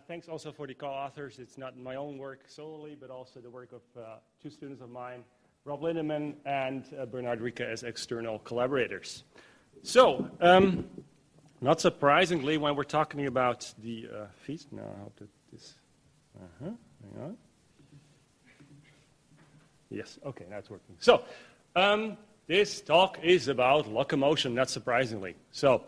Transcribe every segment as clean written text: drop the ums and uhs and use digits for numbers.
Thanks also for the co-authors. It's not my own work solely, but also the work of two students of mine, Rob Lindeman and Bernhard Riecke, as external collaborators. So, not surprisingly, when we're talking about the feet, now I hope that this, hang on. Yes, okay, now it's working. So, this talk is about locomotion, not surprisingly. So,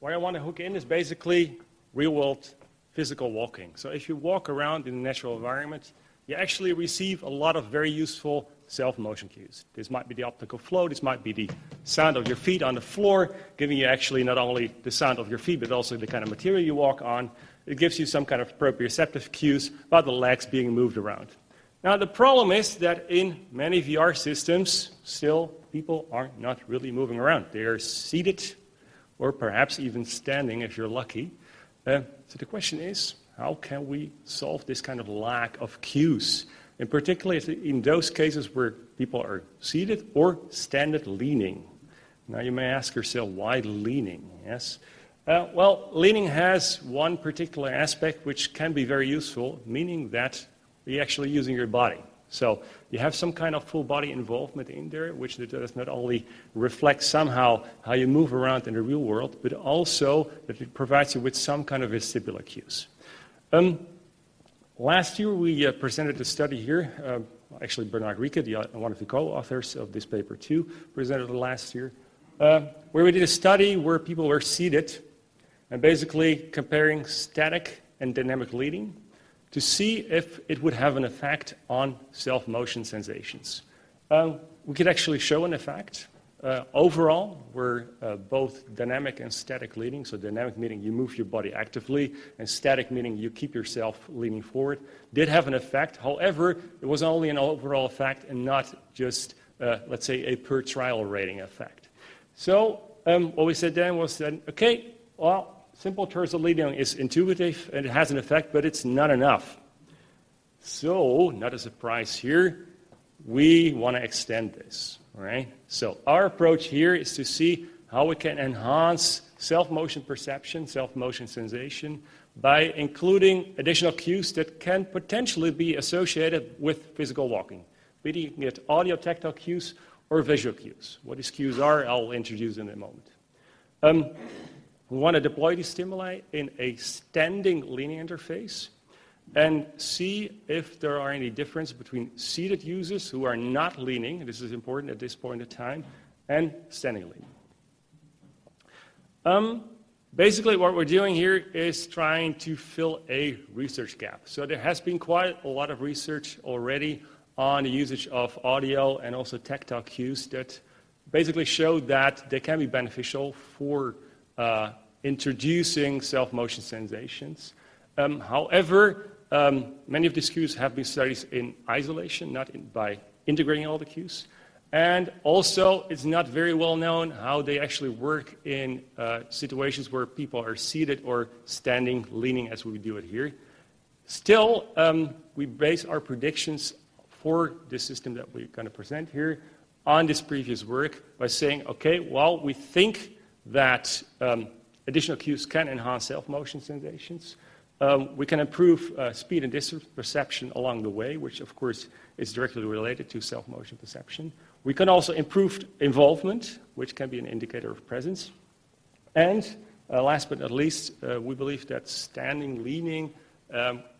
where I want to hook in is basically real-world physical walking. So if you walk around in the natural environment, you actually receive a lot of very useful self-motion cues. This might be the optical flow, this might be the sound of your feet on the floor, giving you actually not only the sound of your feet, but also the kind of material you walk on. It gives you some kind of proprioceptive cues about the legs being moved around. Now the problem is that in many VR systems, still people are not really moving around. They are seated, or perhaps even standing if you're lucky. So the question is, how can we solve this kind of lack of cues? In particular, in those cases where people are seated or standing leaning. Now you may ask yourself, why leaning? Yes. Well, leaning has one particular aspect which can be very useful, meaning that you're actually using your body. So you have some kind of full body involvement in there, which does not only reflect somehow how you move around in the real world, but also that it provides you with some kind of vestibular cues. Last year we presented a study here. Actually, Bernhard Riecke, one of the co-authors of this paper too, presented it last year, where we did a study where people were seated and basically comparing static and dynamic leaning to see if it would have an effect on self-motion sensations. We could actually show an effect. Overall, we're both dynamic and static leaning. So dynamic meaning you move your body actively, and static meaning you keep yourself leaning forward. Did have an effect. However, it was only an overall effect and not just, let's say, a per trial rating effect. So what we said then was that, okay, well, simple torsal leaning is intuitive and it has an effect, but it's not enough. So, not a surprise here, we want to extend this, right? So our approach here is to see how we can enhance self-motion perception, self-motion sensation, by including additional cues that can potentially be associated with physical walking. Be it audio tactile cues or visual cues. What these cues are, I'll introduce in a moment. We want to deploy these stimuli in a standing leaning interface and see if there are any difference between seated users who are not leaning, and this is important at this point in time, and standing leaning. Basically, what we're doing here is trying to fill a research gap. So there has been quite a lot of research already on the usage of audio and also tactile cues that basically show that they can be beneficial for introducing self-motion sensations. However, many of these cues have been studied in isolation, not by integrating all the cues. And also, it's not very well known how they actually work in situations where people are seated or standing, leaning, as we do it here. Still, we base our predictions for this system that we're going to present here on this previous work by saying, okay, well, we think that additional cues can enhance self-motion sensations. We can improve speed and distance perception along the way, which of course is directly related to self-motion perception. We can also improve involvement, which can be an indicator of presence. And last but not least, we believe that standing leaning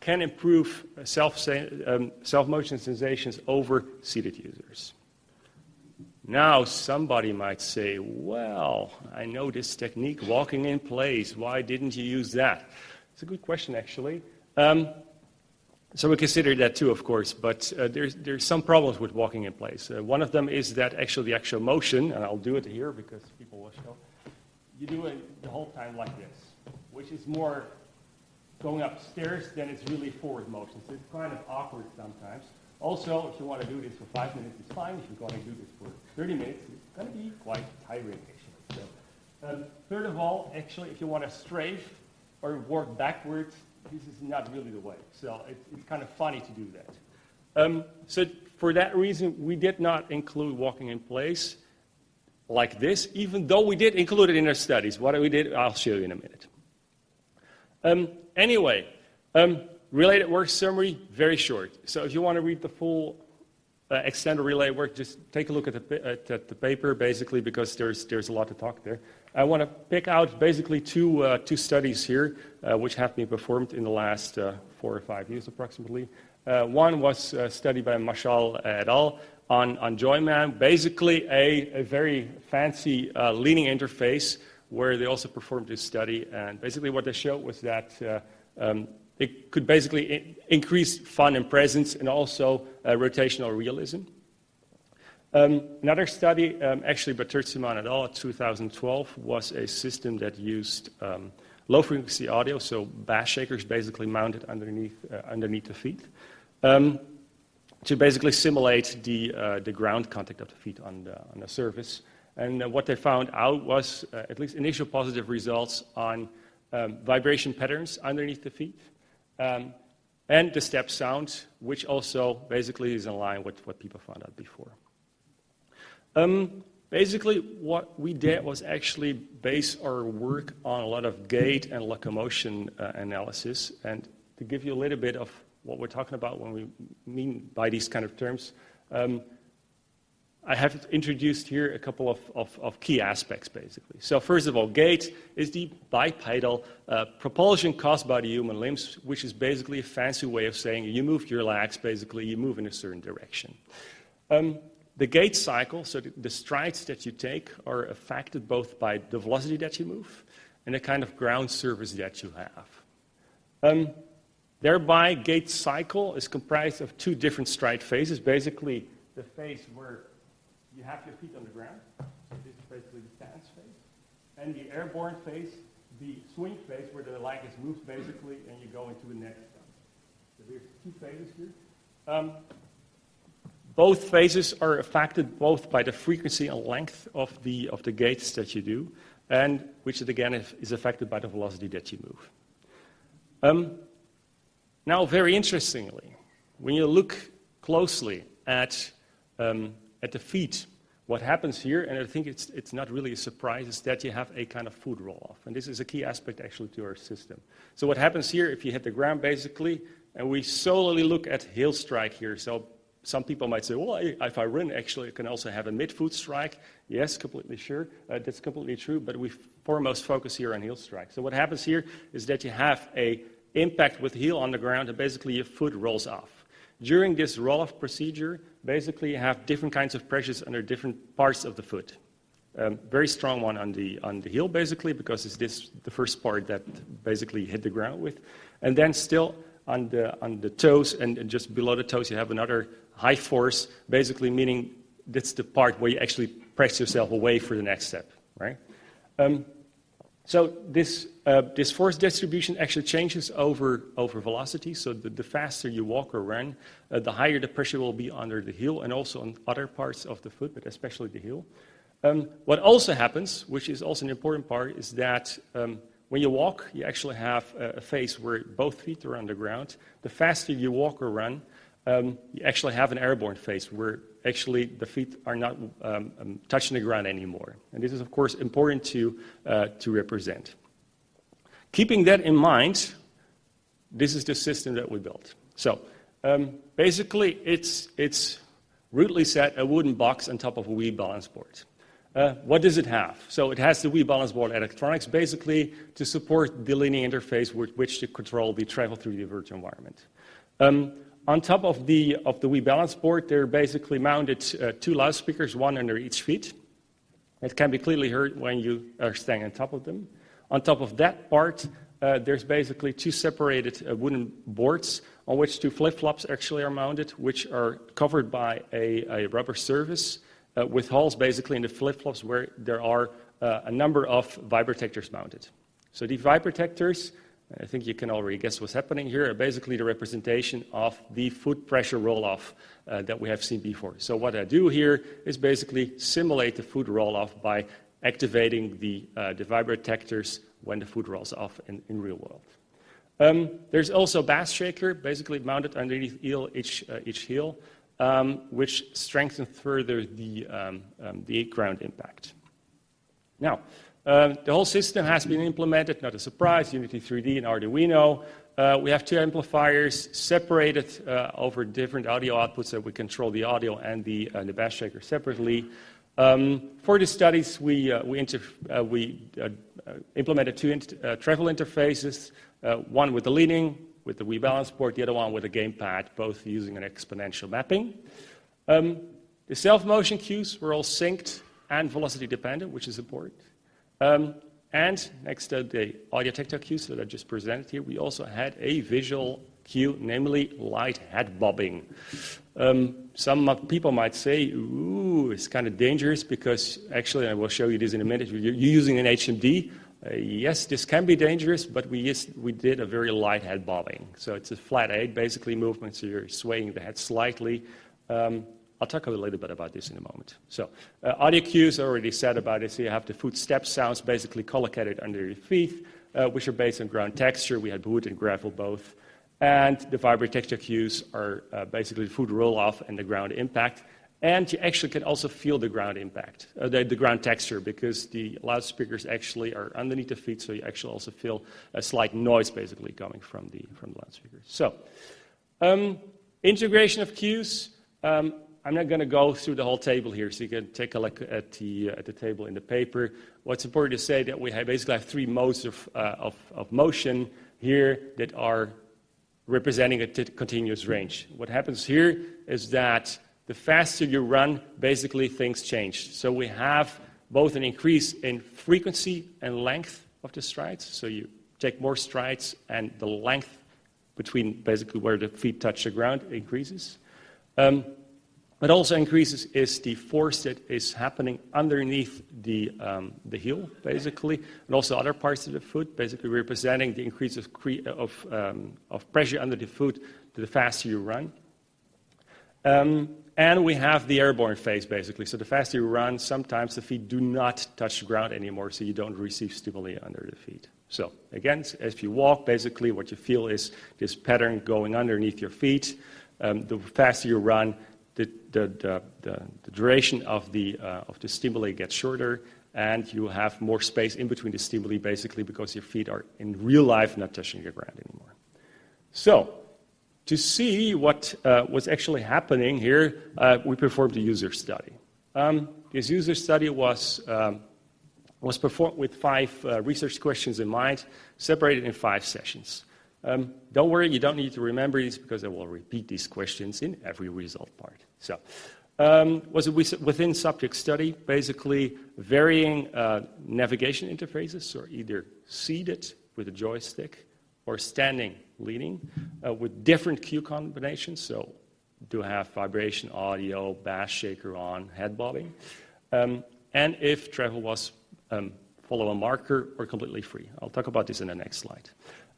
can improve self-motion sensations over seated users. Now, somebody might say, well, I know this technique, walking in place. Why didn't you use that? It's a good question, actually. So we consider that too, of course, but there's some problems with walking in place. One of them is that actually the actual motion, and I'll do it here because people will show, you do it the whole time like this, which is more going upstairs than it's really forward motion. So it's kind of awkward sometimes. Also, if you want to do this for 5 minutes, it's fine. If you're going to do this for 30 minutes, it's going to be quite tiring, actually. So, third of all, actually, if you want to strafe or work backwards, this is not really the way. So it's kind of funny to do that. So for that reason, we did not include walking in place like this, even though we did include it in our studies. What we did, I'll show you in a minute. Anyway, related work summary, very short. So if you want to read the full extent of related work, just take a look at the paper, basically, because there's a lot to talk there. I want to pick out basically two studies here, which have been performed in the last 4 or 5 years, approximately. One was studied by Marquardt et al. On Joyman, basically a very fancy leaning interface, where they also performed this study. And basically what they showed was that it could basically increase fun and presence and also rotational realism. Another study, actually by Ernst et al. 2012, was a system that used low-frequency audio, so bass shakers basically mounted underneath the feet, to basically simulate the ground contact of the feet on the surface. And what they found out was at least initial positive results on vibration patterns underneath the feet, and the step sound, which also basically is in line with what people found out before. Basically, what we did was actually base our work on a lot of gait and locomotion analysis. And to give you a little bit of what we're talking about when we mean by these kind of terms, I have introduced here a couple of key aspects, basically. So first of all, gait is the bipedal propulsion caused by the human limbs, which is basically a fancy way of saying you move your legs, basically you move in a certain direction. The gait cycle, so the strides that you take, are affected both by the velocity that you move and the kind of ground surface that you have. Thereby, gait cycle is comprised of 2 different stride phases. Basically, the phase where you have your feet on the ground, so this is basically the stance phase, and the airborne phase, the swing phase, where the leg is moved basically, and you go into the next step. So there's 2 phases here. Both phases are affected both by the frequency and length of the gaits that you do, and which again is affected by the velocity that you move. Now, very interestingly, when you look closely at the feet, what happens here, and I think it's not really a surprise, is that you have a kind of foot roll-off. And this is a key aspect, actually, to our system. So what happens here, if you hit the ground, basically, and we solely look at heel strike here. So some people might say, well, if I run, actually, I can also have a mid-foot strike. Yes, completely sure. That's completely true, but we foremost focus here on heel strike. So what happens here is that you have a impact with the heel on the ground, and basically your foot rolls off. During this roll-off procedure, basically you have different kinds of pressures under different parts of the foot. Very strong one on the heel, basically, because it's the first part that basically you hit the ground with. And then still on the toes and just below the toes, you have another high force, basically meaning that's the part where you actually press yourself away for the next step, right? So this force distribution actually changes over velocity. So the faster you walk or run, the higher the pressure will be under the heel and also on other parts of the foot, but especially the heel. What also happens, which is also an important part, is that when you walk, you actually have a phase where both feet are on the ground. The faster you walk or run, you actually have an airborne phase where actually the feet are not touching the ground anymore. And this is, of course, important to represent. Keeping that in mind, this is the system that we built. So basically, it's rudely said a wooden box on top of a Wii balance board. What does it have? So it has the Wii balance board electronics, basically, to support the linear interface with which to control the travel through the virtual environment. On top of the Wii balance board, there are basically mounted 2 loudspeakers, one under each feet. It can be clearly heard when you are standing on top of them. On top of that part, there's basically 2 separated wooden boards on which 2 flip-flops actually are mounted, which are covered by a rubber surface with holes basically in the flip-flops where there are a number of vibrotactors mounted. So these vibrotactors, I think you can already guess what's happening here, are basically the representation of the foot pressure roll-off that we have seen before. So what I do here is basically simulate the foot roll-off by activating the vibrotactors when the foot rolls off in real world. There's also a bass shaker, basically mounted underneath each heel, which strengthens further the ground impact. Now, The whole system has been implemented, not a surprise, Unity 3D and Arduino. We have two amplifiers separated over different audio outputs so we control the audio and the bass shaker separately. For the studies, we implemented two travel interfaces, one with the leading, with the rebalance board, the other one with a gamepad, both using an exponential mapping. The self-motion cues were all synced and velocity dependent, which is important. And next to the audio tactile cues that I just presented here, we also had a visual cue, namely light head bobbing. Some people might say, ooh, it's kind of dangerous because actually, I will show you this in a minute, you're using an HMD. Yes, this can be dangerous, but we did a very light head bobbing. So it's a flat 8, basically, movement, so you're swaying the head slightly. I'll talk a little bit about this in a moment. So audio cues, I already said about it. So you have the footstep sounds basically collocated under your feet, which are based on ground texture. We had wood and gravel both. And the vibrotactile cues are basically the foot roll-off and the ground impact. And you actually can also feel the ground impact, the ground texture, because the loudspeakers actually are underneath the feet, so you actually also feel a slight noise basically coming from the loudspeakers. So integration of cues. I'm not going to go through the whole table here, so you can take a look at the table in the paper. What's important to say that we basically have 3 modes of motion here that are representing a continuous range. What happens here is that the faster you run, basically things change. So we have both an increase in frequency and length of the strides. So you take more strides, and the length between basically where the feet touch the ground increases. What also increases is the force that is happening underneath the heel, basically, and also other parts of the foot, basically representing the increase of pressure under the foot the faster you run. And we have the airborne phase, basically. So the faster you run, sometimes the feet do not touch the ground anymore, so you don't receive stimuli under the feet. So again, as you walk, basically what you feel is this pattern going underneath your feet. The faster you run, the duration of the stimuli gets shorter, and you have more space in between the stimuli, basically, because your feet are in real life not touching the ground anymore. So to see what was actually happening here, we performed a user study. This user study was performed with 5 research questions in mind, separated in 5 sessions. Don't worry, you don't need to remember these because I will repeat these questions in every result part. So, was a within subject study, basically varying navigation interfaces, so either seated with a joystick or standing leaning with different cue combinations, so do have vibration, audio, bass shaker on, head bobbing, and if travel was follow a marker or completely free. I'll talk about this in the next slide.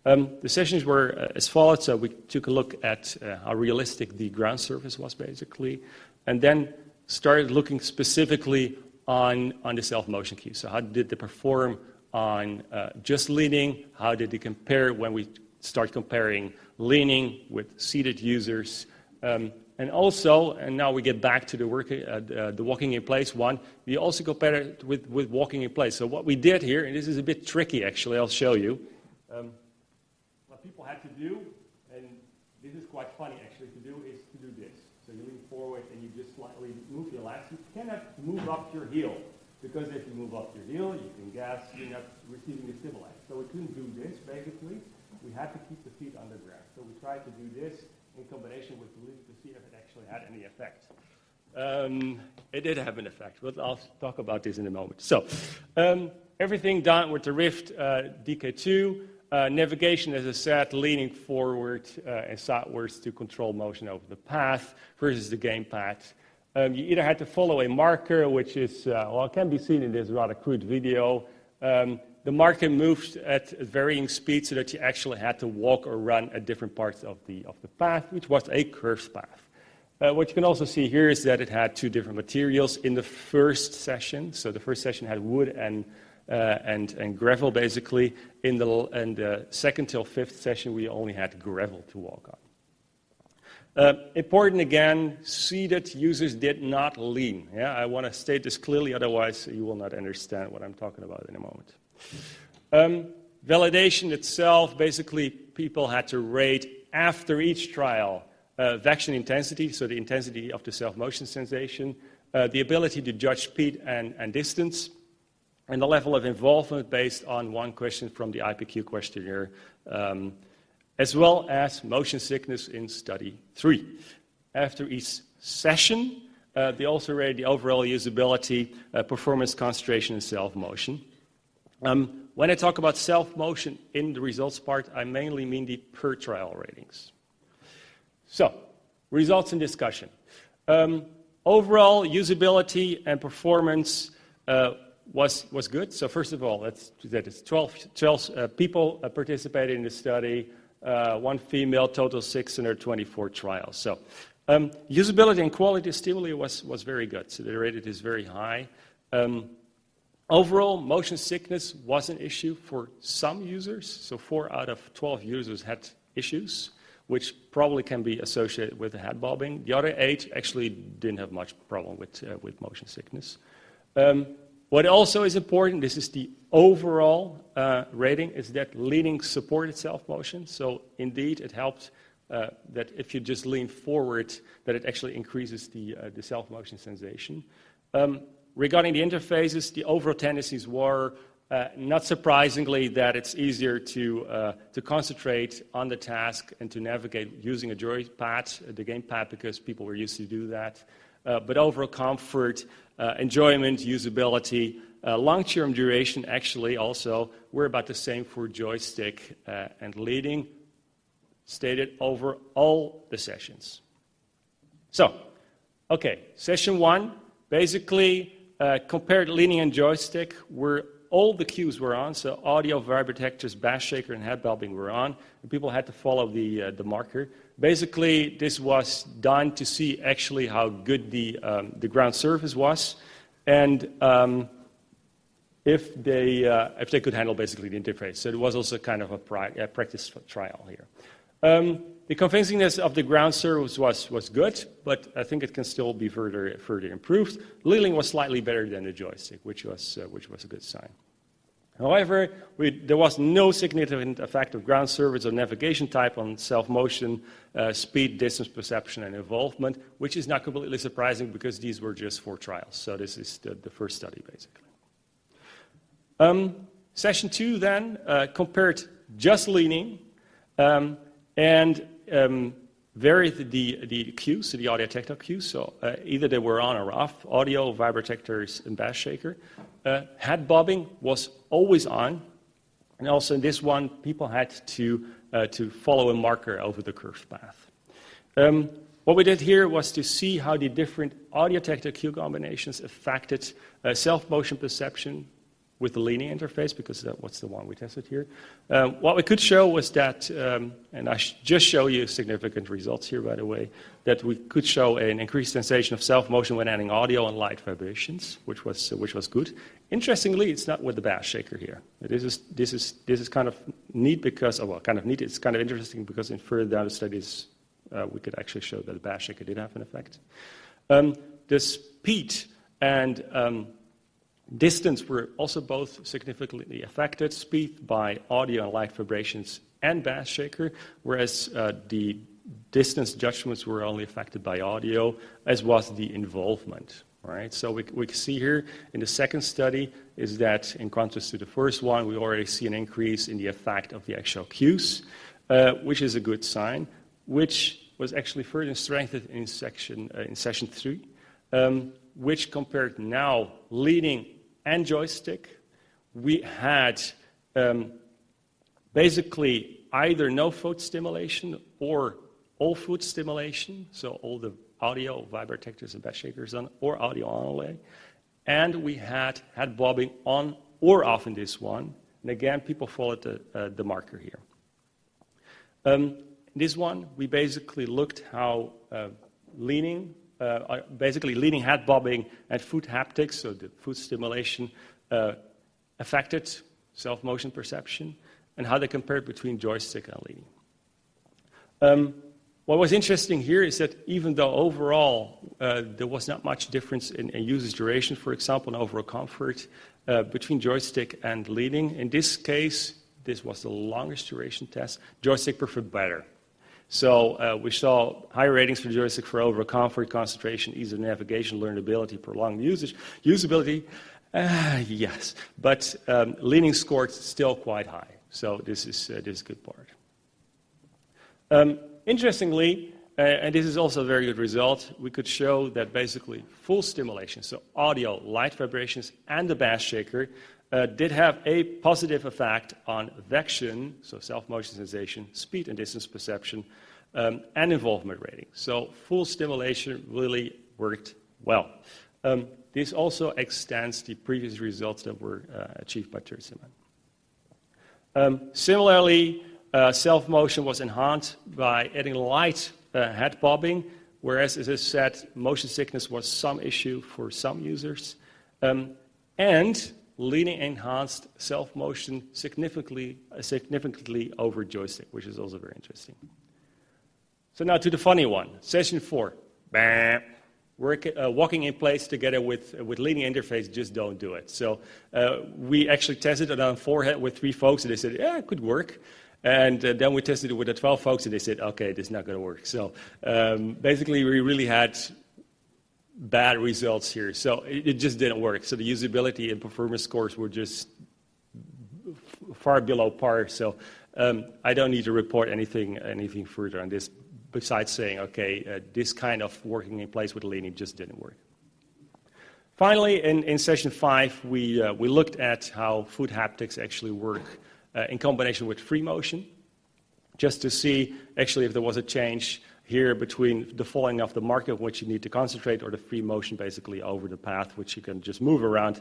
The sessions were as follows. So we took a look at how realistic the ground surface was, basically, and then started looking specifically on the self-motion cues. So how did they perform on just leaning? How did they compare when we start comparing leaning with seated users? And also, and now we get back to the walking in place one, we also compare it with walking in place. So what we did here, and this is a bit tricky actually, I'll show you. What people had to do, and this is quite funny actually to do, is to do this. So you lean forward and you just slightly move your legs. You cannot move up your heel, because if you move up your heel, you can guess you're not receiving the stimuli. So we couldn't do this, basically. We had to keep the feet on the ground. So we tried to do this in combination with the lead to see if it actually had any effect. It did have an effect, but I'll talk about this in a moment. So everything done with the Rift DK2. Navigation, as I said, leaning forward and sidewards to control motion over the path versus the gamepad. You either had to follow a marker, which is, well, it can be seen in this rather crude video. The marker moved at varying speeds so that you actually had to walk or run at different parts of the path, which was a curved path. What you can also see here is that it had 2 different materials in the first session. So the first session had wood and gravel, basically. In the second till 5th session, we only had gravel to walk Important again, seated users did not lean. Yeah, I want to state this clearly, otherwise you will not understand what I'm talking about in a moment. Validation itself, basically people had to rate after each trial vection intensity, so the intensity of the self-motion sensation, the ability to judge speed and distance, and the level of involvement based on one question from the IPQ questionnaire, as well as motion sickness in study 3. After each session, they also rated the overall usability, performance, concentration, and self-motion. When I talk about self-motion in the results part, I mainly mean the per-trial ratings. So, results and discussion. Overall, usability and performance was good. So first of all, let's do that. It's 12 people participated in the study. 1 female, total 624 trials. So usability and quality of stimuli was very good. So the rated is very high. Overall, motion sickness was an issue for some users. So 4 out of 12 users had issues, which probably can be associated with the head bobbing. The other 8 actually didn't have much problem with motion sickness. What also is important, this is the overall rating, is that leaning supported self-motion. So indeed, it helped that if you just lean forward, that it actually increases the self-motion sensation. Regarding the interfaces, the overall tendencies were, not surprisingly, that it's easier to concentrate on the task and to navigate using a joypad, the gamepad, because people were used to do that. But overall comfort, enjoyment, usability, long-term duration actually also were about the same for joystick and leading, stated over all the sessions. So, okay, session 1, basically compared leaning and joystick where all the cues were on, so audio, vibrotactile, bass shaker, and head bobbing were on, and people had to follow the marker. Basically, this was done to see actually how good the ground surface was, and if they could handle basically the interface. So it was also kind of a practice trial here. The convincingness of the ground surface was good, but I think it can still be further improved. Leaning was slightly better than the joystick, which was a good sign. However, there was no significant effect of ground surface or navigation type on self-motion, speed, distance perception, and involvement, which is not completely surprising because these were just 4 trials. So this is the first study, basically. Session 2 then compared just leaning and varied the cues, so the audio-tactile cues. So either they were on or off, audio, vibrotactors, and bass shaker. Head bobbing was always on, and also in this one, people had to follow a marker over the curved path. What we did here was to see how the different audio-tactile cue combinations affected self-motion perception with the leaning interface, because that was the one we tested here. What we could show was that, and I just show you significant results here, by the way, that we could show an increased sensation of self-motion when adding audio and light vibrations, which was good. Interestingly, it's not with the bass shaker here. This is kind of neat because, well, kind of neat. It's kind of interesting because in further down the studies, we could actually show that the bass shaker did have an effect. The speed and distance were also both significantly affected, speed by audio and light vibrations and bass shaker, whereas the distance judgments were only affected by audio, as was the involvement. Right? So we can see here in the second study is that in contrast to the first one, we already see an increase in the effect of the actual cues, which is a good sign, which was actually further strengthened in session 3, which compared now leading and joystick, we had basically either no foot stimulation or all foot stimulation, so all the audio, vibrotactors, and bass shakers on, or audio only, and we had head bobbing on or off in this one, and again, people followed the marker here. In this one, we basically looked how basically leaning, head bobbing, and foot haptics, so the foot stimulation, affected self-motion perception, and how they compared between joystick and leaning. What was interesting here is that even though overall there was not much difference in usage duration, for example, and overall comfort between joystick and leaning, in this case, this was the longest duration test, joystick performed better. So we saw higher ratings for joystick for overall comfort, concentration, ease of navigation, learnability, prolonged usage. Usability, yes, but leaning scored still quite high. So this is a good part. Interestingly, and this is also a very good result, we could show that basically full stimulation, so audio, light vibrations, and the bass shaker did have a positive effect on vection, so self-motion sensation, speed and distance perception, and involvement rating. So full stimulation really worked well. This also extends the previous results that were achieved by Terziman. Similarly, self-motion was enhanced by adding light head bobbing, whereas, as I said, motion sickness was some issue for some users. And leaning enhanced self-motion significantly over joystick, which is also very interesting. So now to the funny one, session 4. Walking in place together with leaning interface, just don't do it. So we actually tested it on forehead with 3 folks, and they said, yeah, it could work. And then we tested it with the 12 folks, and they said, okay, this is not going to work. So basically, we really had bad results here. So it just didn't work. So the usability and performance scores were just far below par. So I don't need to report anything further on this besides saying, okay, this kind of working in place with leaning just didn't work. Finally, in session 5, we looked at how foot haptics actually work in combination with free motion, just to see actually if there was a change here between the following of the marker, which you need to concentrate, or the free motion basically over the path, which you can just move around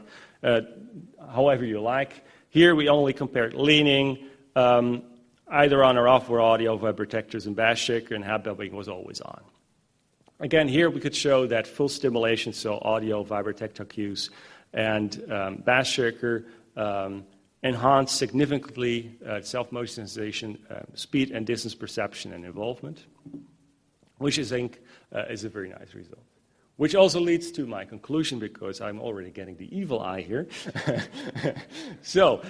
however you like. Here we only compared leaning, either on or off, where audio, vibrotactile, and bass shaker, and head bobbing was always on. Again, here we could show that full stimulation, so audio, vibrotactile cues, and bass shaker enhanced significantly self-motion sensation, speed and distance perception, and involvement, which I think is a very nice result. Which also leads to my conclusion, because I'm already getting the evil eye here. So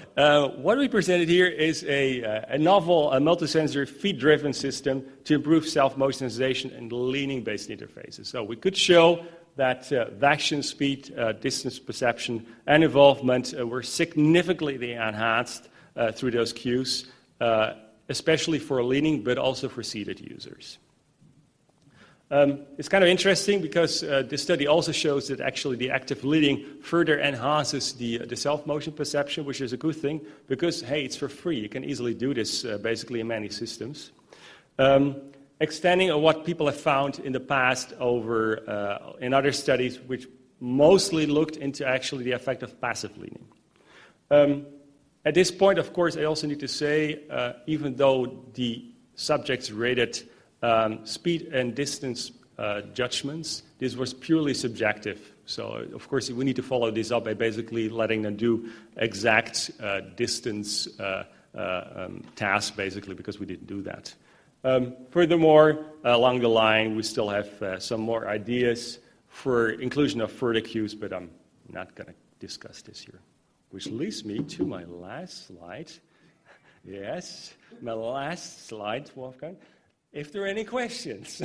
what we presented here is a novel multisensory feet-driven system to improve self-motion sensation and leaning-based interfaces. So we could show that vection, speed, distance perception, and involvement were significantly enhanced through those cues, especially for leaning, but also for seated users. It's kind of interesting because this study also shows that actually the active leaning further enhances the self-motion perception, which is a good thing because, hey, it's for free. You can easily do this basically in many systems. Extending on what people have found in the past over in other studies, which mostly looked into actually the effect of passive leaning. At this point, of course, I also need to say, even though the subjects rated speed and distance judgments, this was purely subjective. So, of course, we need to follow this up by basically letting them do exact distance tasks, basically, because we didn't do that. Furthermore, along the line, we still have some more ideas for inclusion of further cues, but I'm not going to discuss this here. Which leads me to my last slide. Yes, my last slide, Wolfgang. If there are any questions.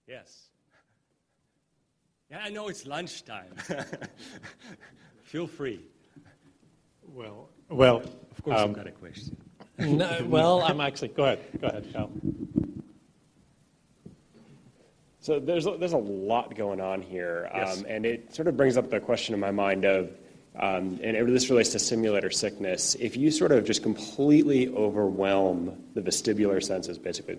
Yes. Yeah, I know it's lunchtime. Feel free. Well, of course I've got a question. No, well, I'm actually, go ahead, Cal. So there's a lot going on here, Yes. and it sort of brings up the question in my mind of, and this relates to simulator sickness. If you sort of just completely overwhelm the vestibular senses, basically,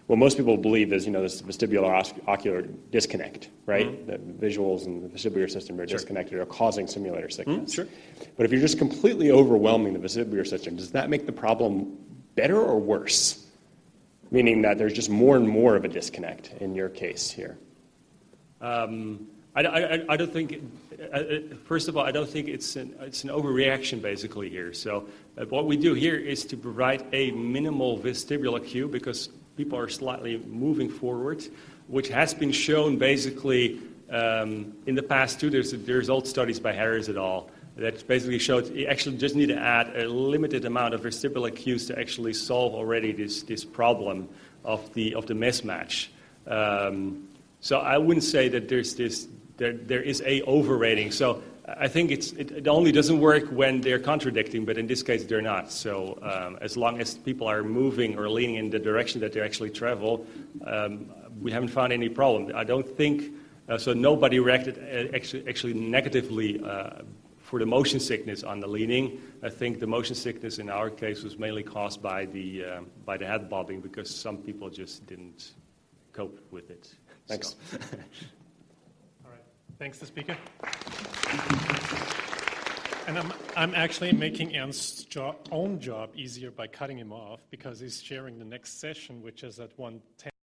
what most people believe is, this vestibular ocular disconnect, right? The visuals and the vestibular system are disconnected, are causing simulator sickness. Sure. But if you're just completely overwhelming the vestibular system, does that make the problem better or worse? Meaning that there's just more and more of a disconnect in your case here. I I don't think. First of all, I don't think it's an overreaction basically here. So what we do here is to provide a minimal vestibular cue because people are slightly moving forward, which has been shown basically in the past too. There's old studies by Harris et al. That basically showed you actually just need to add a limited amount of vestibular cues to actually solve already this problem of the mismatch. So I wouldn't say that there is a overrating. So I think it only doesn't work when they're contradicting, but in this case they're not. So as long as people are moving or leaning in the direction that they actually travel, we haven't found any problem. I don't think so. Nobody reacted actually negatively for the motion sickness on the leaning. I think the motion sickness in our case was mainly caused by the head bobbing because some people just didn't cope with it. Thanks. So. All right. Thanks, the speaker. And I'm actually making Ernst's own job easier by cutting him off because he's sharing the next session, which is at 1:10.